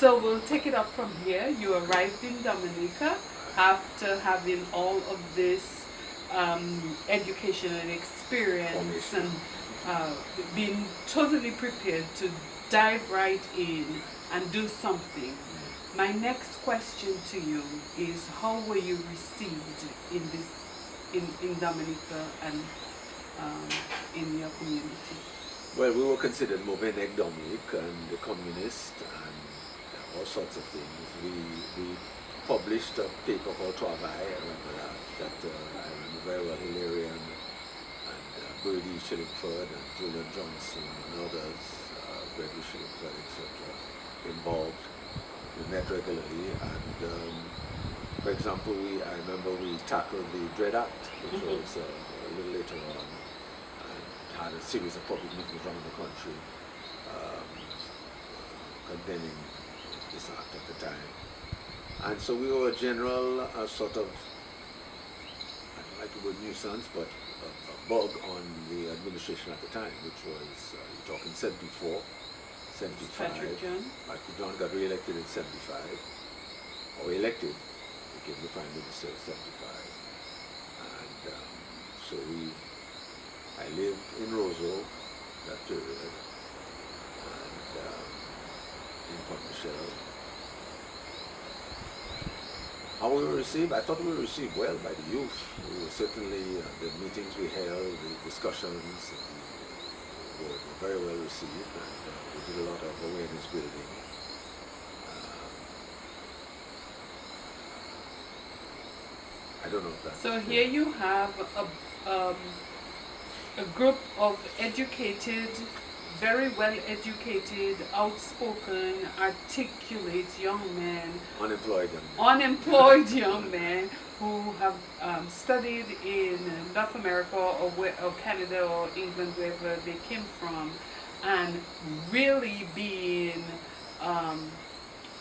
So we'll take it up from here. You arrived in Dominica after having all of this education and experience and being totally prepared to dive right in and do something. My next question to you is, how were you received in Dominica and in your community? Well, we were considered mauvais nègre Dominique and the communist and all sorts of things. We published a paper called Travail, I remember that I remember very well, Hilarion and Birdie Shillingford and Julian Johnson and others, Gregory Shillingford, etc. involved. We met regularly and for example, I remember we tackled the Dread Act, which was a little later on, and had a series of public meetings around the country condemning this act at the time. And so we were a general sort of, I don't like the word nuisance, but a bug on the administration at the time, which was, you're talking 74, 75. Patrick John? Patrick John got re-elected in 75, or elected, became the Prime Minister in 75. And so I lived in Roseau that period, and in Port Michelle. How we were received? I thought we were received well by the youth. We were certainly, the meetings we held, the discussions, were very well received, and we did a lot of awareness building. I don't know if that's... So here you have a group of educated, very well educated, outspoken, articulate young men, unemployed young men who have studied in North America or Canada or England, wherever they came from, and really being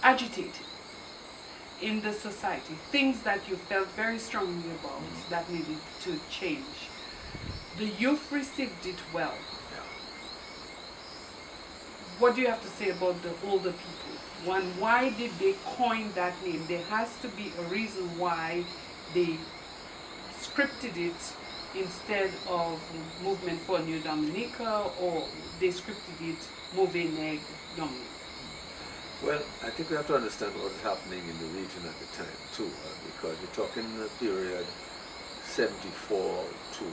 agitated in the society, things that you felt very strongly about that needed to change. The youth received it well. What do you have to say about the older people? One, why did they coin that name? There has to be a reason why they scripted it instead of Movement for New Dominica, or they scripted it Mauvais Nègre Dominica. Well, I think we have to understand what was happening in the region at the time too, because we're talking a period 74 to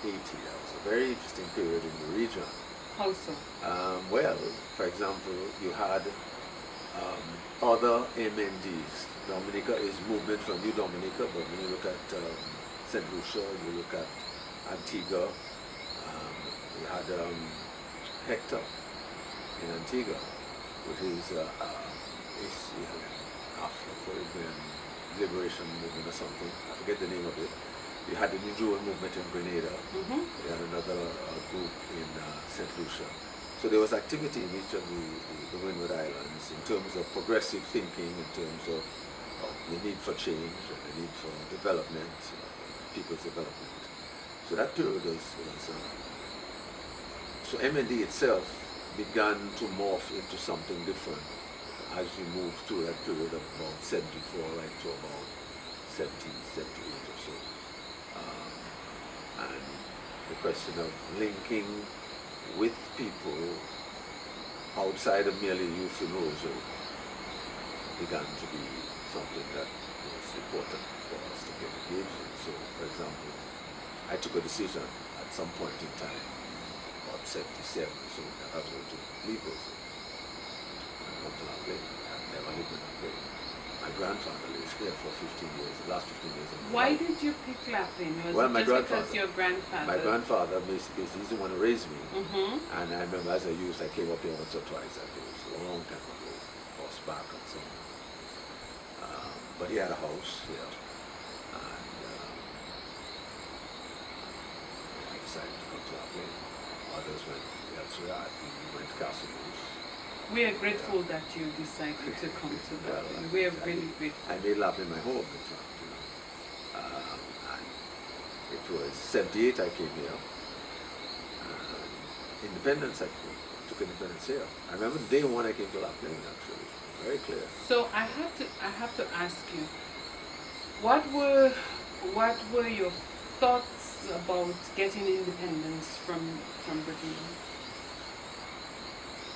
80. That was a very interesting period in the region. How so? Well, for example, you had other MNDs. Dominica is Movement for New Dominica, but when you look at St. Lucia, you look at Antigua, you had Hector in Antigua, which is Afro-Caribbean Liberation Movement or something. I forget the name of it. You had the New Jewel Movement in Grenada. You had another group in St. Lucia. So there was activity in each of the Windward Islands in terms of progressive thinking, in terms of the need for change, and the need for development, people's development. So that period was so MND itself began to morph into something different as we moved through that period of about 74 right to about 70, 78 or so. And the question of linking with people outside of merely youth in Roseau began to be something that was important for us to get engaged in. So, for example, I took a decision at some point in time, about 77, so that I was going to leave Roseau and come to Plaine. I've never lived in Plaine. My grandfather lived here for 15 years, the last 15 years of his life. Why did you pick Plaine? Was well, it my just because your grandfather? My grandfather basically, he's the one who raised me. And I remember as a youth, I came up here once or twice. It was a long time ago, horseback and so on. But he had a house here. And I decided to come to Plaine. Others went elsewhere. I think we went to Castle Bruce. We are grateful that you decided to come to that. Well, we are really grateful. I made Plaine my home, in fact. You know. And it was 78 I came here. Independence, I took independence here. I remember day one I came to Plaine, actually. very clear. So I have to ask you, what were your thoughts about getting independence from Britain,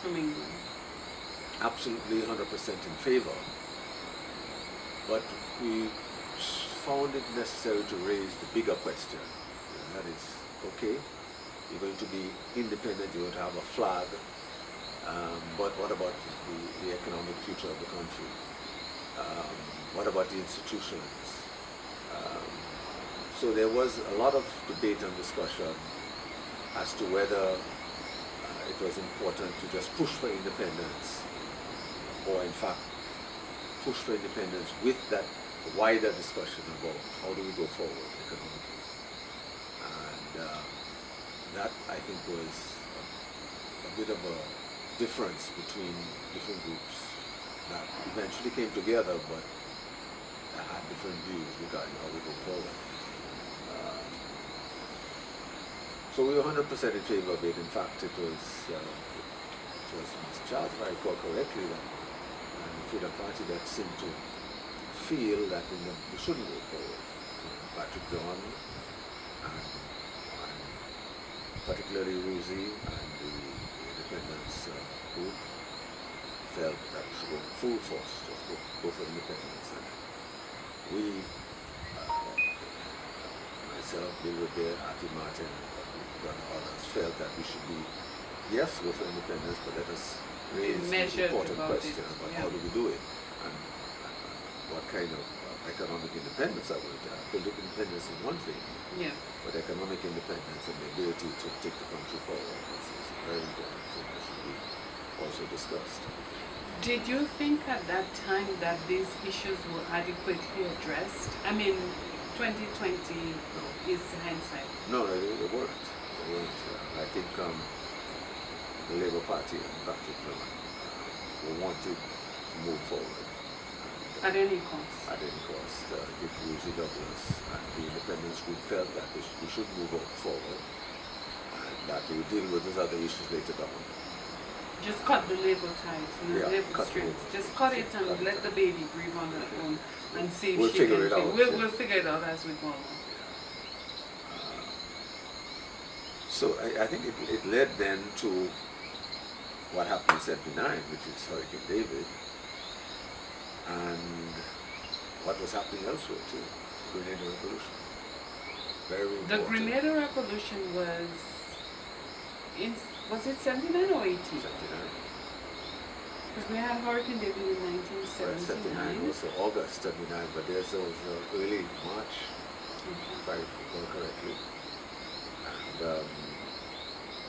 from England? Absolutely 100% in favor, but we found it necessary to raise the bigger question. And that is, okay, you're going to be independent, you're going to have a flag, but what about the economic future of the country? What about the institutions? So there was a lot of debate and discussion as to whether it was important to just push for independence, or in fact push for independence with that wider discussion about how do we go forward economically. And that, I think, was a bit of a difference between different groups that eventually came together, but that had different views regarding how we go forward. So we were 100% in favor of it. In fact, it was Mr. Charles, if I recall correctly, that the Freedom Party that seemed to feel that we shouldn't go forward. Patrick Don and particularly Rosie and the independence group felt that we should go full force, just go for independence. And we, myself, Bill Revere, Artie Martin, and others felt that we should be, yes, go for independence, but let us raise the important question about how do we do it, and what kind of economic independence are we going to have. Political independence is one thing, but economic independence and the ability to take the country forward is a very important thing that should be also discussed. Did you think at that time that these issues were adequately addressed? I mean, 2020 is hindsight. No, they weren't. I think the Labour Party in particular wanted to move forward. At any cost? At any cost. If Rosie Douglas and the independence group felt that we should move forward and that we would deal with those other issues later on. Just cut the Labour ties and the Labour strings. Just cut it and let the baby breathe on her own and see if she can. We'll figure it out as we go along. So I think it led then to what happened in '79, which is Hurricane David, and what was happening elsewhere too, Grenada Revolution. Very important. The Grenada Revolution was it 79 or 80? 79. Because we had Hurricane David in 1979. 79 was August 79, but there's early March, if I recall correctly. And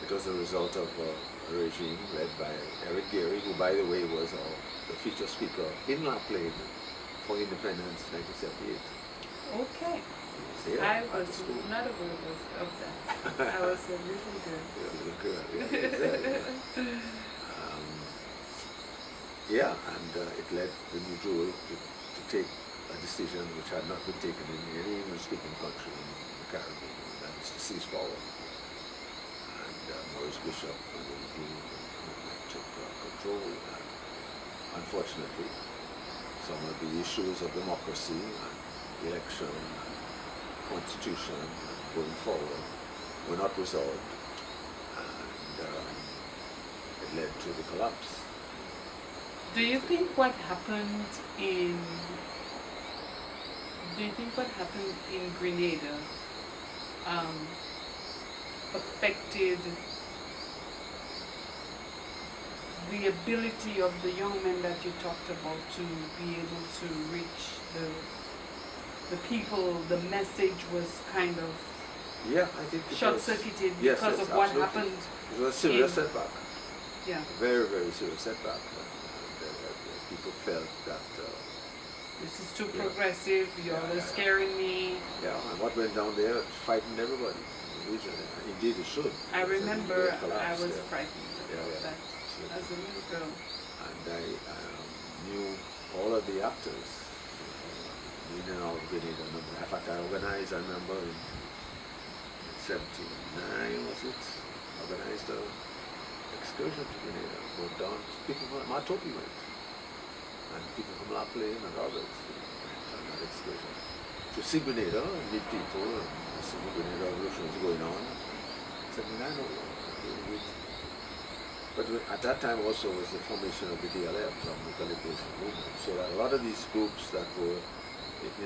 it was a result of a regime led by Eric Gary, who, by the way, was the feature speaker in Plaine for independence 1978. Okay. Yeah, I was not aware of that. I was a little girl. Yeah, a little girl, yeah. Yeah, and it led the New Jewel to take a decision which had not been taken in any English-speaking country in the Caribbean, and that is to seize power. Maurice Bishop and the New Jewel took control, and unfortunately, some of the issues of democracy and election and constitution going forward were not resolved, and it led to the collapse. Do you think what happened in Grenada affected the ability of the young men that you talked about to be able to reach the people? The message was kind of I think short-circuited because of what happened. It was a serious setback. Yeah. Very, very serious setback. People felt that this is too progressive, you're scaring me. Yeah, and what went down there frightened everybody. Indeed it should. I remember I was frightened about that as a little girl. And I knew all of the actors in and out of Grenada. In fact, I organized, I remember in 79, was it? Organized an excursion to Grenada. Go down, people from Matopi went. and people from Plaine and others went on that excursion to see Grenada and meet people and see the Grenada revolution was going on. I said, I know. But at that time also was the formation of the DLF, Dominica Liberation Movement. So that a lot of these groups that were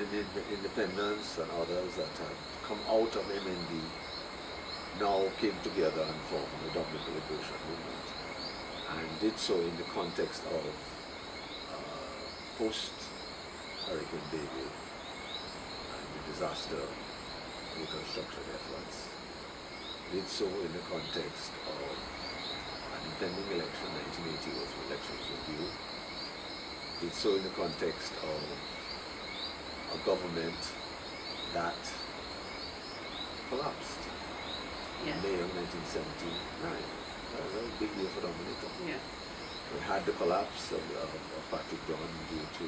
independents and others that had come out of MND now came together and formed the Dominica Liberation Movement, and did so in the context of post-Hurricane David and the disaster reconstruction efforts. Did so in the context of an impending election. 1980 was when elections were due. Did so in the context of a government that collapsed in May of 1979. That was a big year for Dominica. Yeah. We had the collapse of Patrick John due to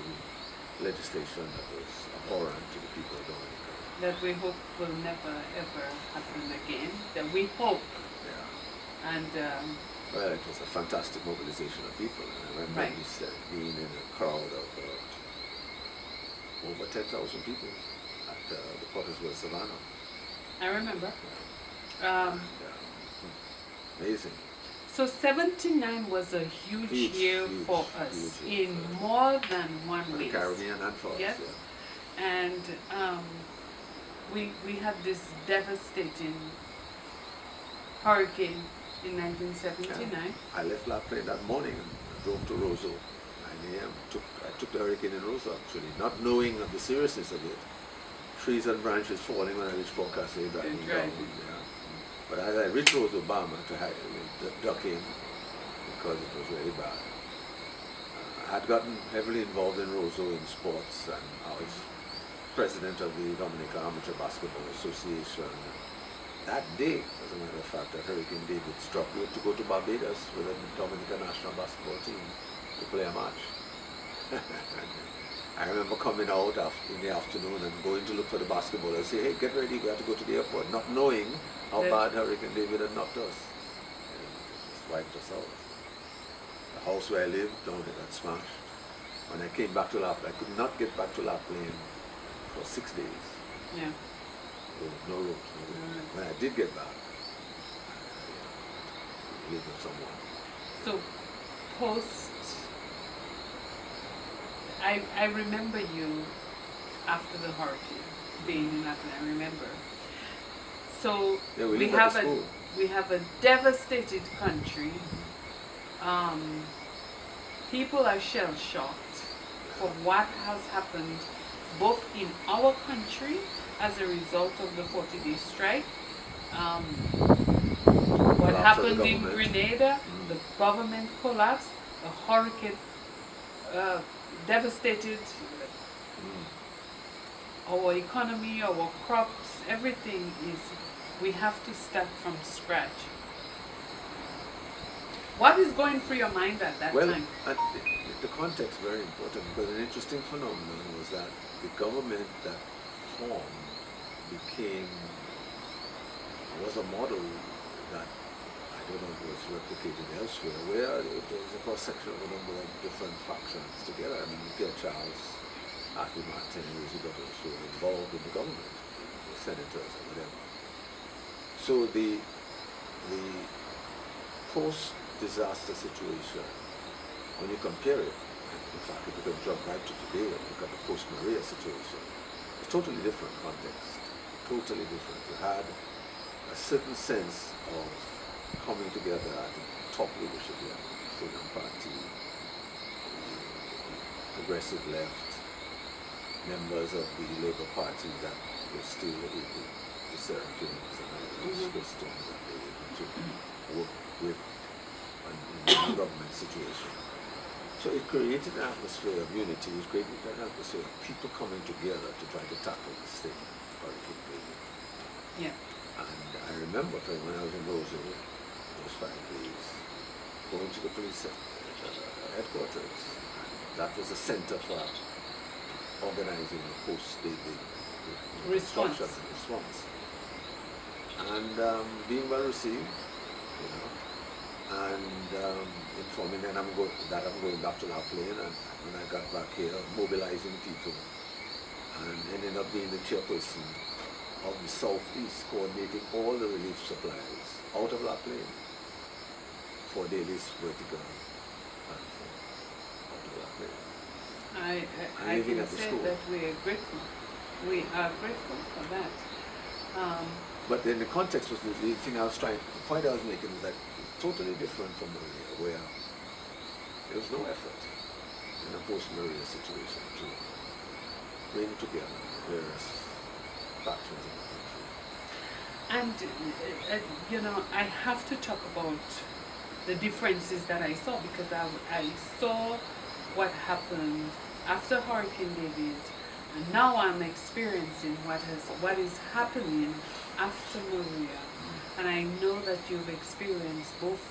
legislation that was abhorrent to the people of Dominica. That we hope will never ever happen again. That we hope. Yeah. And well, it was a fantastic mobilization of people. And I remember being in a crowd of over 10,000 people at the Pottersville Savannah. I remember. Amazing. So 79 was a huge year for us in more than one way. The Caribbean and for us. Yes. Yeah. And we had this devastating hurricane in 1979. Yeah. I left Plaine that morning and drove to Roseau. 9 a.m. I took the hurricane in Roseau actually, not knowing of the seriousness of it. Trees and branches falling when I reached Port Cassay, driving down. Yeah. But as I reached Roseau, to duck in because it was really bad. I had gotten heavily involved in Roseau in sports, and I was president of the Dominica Amateur Basketball Association. That day, as a matter of fact, that Hurricane David struck, we had to go to Barbados with the Dominica national basketball team to play a match. I remember coming out in the afternoon and going to look for the basketball and say, hey, get ready, we have to go to the airport, not knowing how bad Hurricane David had knocked us. And it just wiped us out. The house where I lived, down there, got smashed. When I came back to I could not get back to Plaine for 6 days. Yeah. No road. When I did get back, I lived with someone. So, I remember you after the hurricane being in Plaine. I remember. So we have a devastated country. People are shell shocked for what has happened both in our country as a result of the 40-day strike. What happened in Grenada, the government collapsed, the hurricane devastated our economy, our crops, everything we have to start from scratch. What is going through your mind at that time? Well, the context is very important, because an interesting phenomenon was that the government that formed was a model that I don't know if it was replicated elsewhere, where there was a cross-section of a number of different factions together. I mean, Pierre Charles, Arthur Martin, Roosevelt were involved in the government, the senators or whatever. So the post-disaster situation, when you compare it, in fact, if you can jump right to today and look at the post-Maria situation, it's totally different context, totally different. You had a certain sense of coming together at the top leadership level, Freedom Party, Progressive Left, members of the Labour Party that were still able, the Seraphins and others, Christians, that they were able to work with in the government situation. So it created an atmosphere of unity, it created an atmosphere of people coming together to try to tackle this thing, Hurricane David. Yeah. And I remember when I was in Roseau, those 5 days, going to the police headquarters. That was the center for organizing a post-David response. And being well received, and informing that I'm going back to Plaine, and when I got back here, mobilizing people, and ended up being the chairperson of the Southeast, coordinating all the relief supplies out of Plaine for Daly's vertical platform out of Plaine. I can say that we are grateful. We are grateful for that. But then the context was the thing I was trying, the point I was making was that it's totally different from Maria, where there was no effort in a post-Maria situation to bring together various factions in the country. And, you know, I have to talk about the differences that I saw, because I saw what happened after Hurricane David, and now I'm experiencing what is happening after Maria. And I know that you've experienced both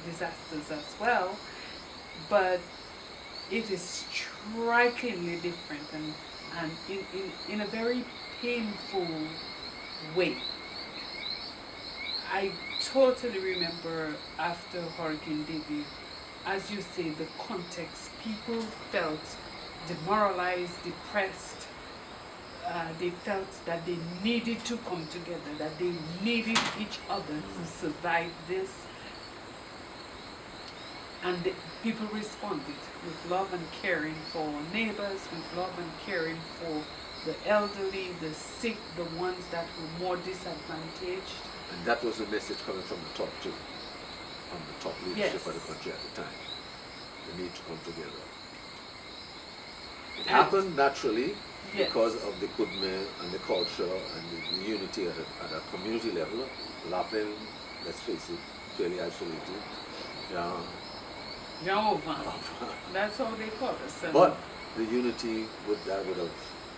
disasters as well, but it is strikingly different and in a very painful way. I totally remember after Hurricane David, as you say, the context, people felt demoralized, depressed. They felt that they needed to come together, that they needed each other to survive this. And people responded with love and caring for neighbors, with love and caring for the elderly, the sick, the ones that were more disadvantaged. And that was a message coming from the top too, from the top leadership of the country at the time. The need to come together. It happened naturally because of the goodwill and the culture and the unity at a community level. Plaine, let's face it, fairly isolated. Jehovah. That's how they call us. But the unity that would have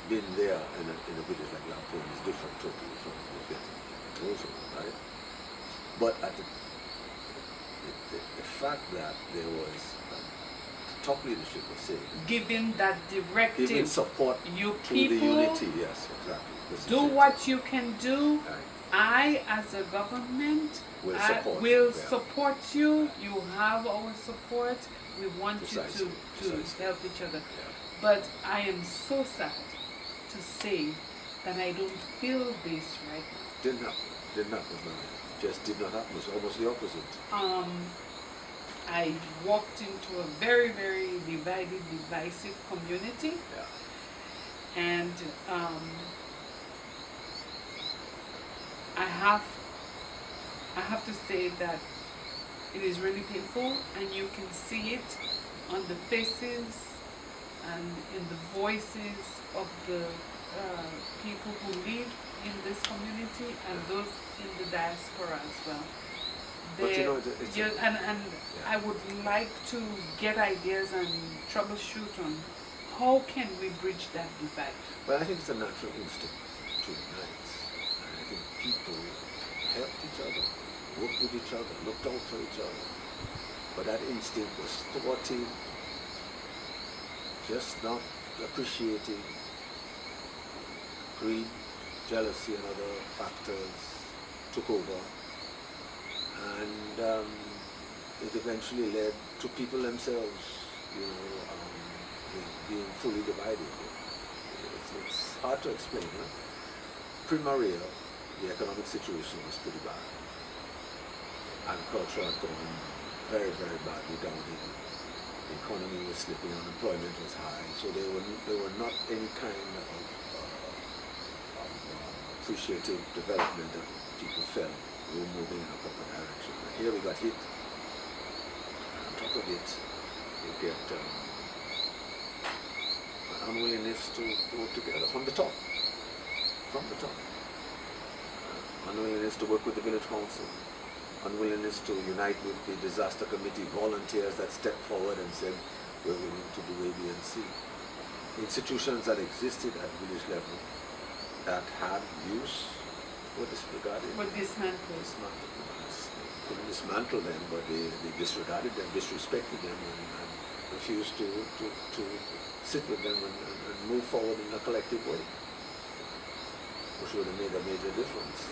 been there in a village like Plaine is different totally from what we're getting also, right? But at the fact that there was top leadership was saying, giving that directive, giving support you to people, the unity, yes, exactly. Do what you can do. Right. I, as a government, will support you. You have our support. We want you to help each other. Yeah. But I am so sad to say that I don't feel this right now. Didn't happen, no. Just did not happen. It's almost the opposite. I walked into a very, very divided, divisive community. Yeah. And I have to say that it is really painful, and you can see it on the faces and in the voices of the people who live in this community and those in the diaspora as well. But you know, I would like to get ideas and troubleshoot on how can we bridge that divide. Well, I think it's a natural instinct to unite. And I think people helped each other, worked with each other, looked out for each other. But that instinct was thwarted, just not appreciating greed, jealousy, and other factors took over. And it eventually led to people themselves, being fully divided. It's hard to explain. Huh? Pre-Maria, the economic situation was pretty bad. Agriculture had gone very, very badly downhill. The economy was slipping, unemployment was high, so there were not any kind of appreciative development that people felt we were moving in a proper direction. But here we got hit. On top of it, we get an unwillingness to work together from the top. From the top. Unwillingness to work with the village council. Unwillingness to unite with the disaster committee volunteers that stepped forward and said, we're willing to do A, B, and C. Institutions that existed at village level that had use were disregarded. Were dismantled. Couldn't dismantle them, but they disregarded them, disrespected them, and refused to sit with them and move forward in a collective way, which would have made a major difference.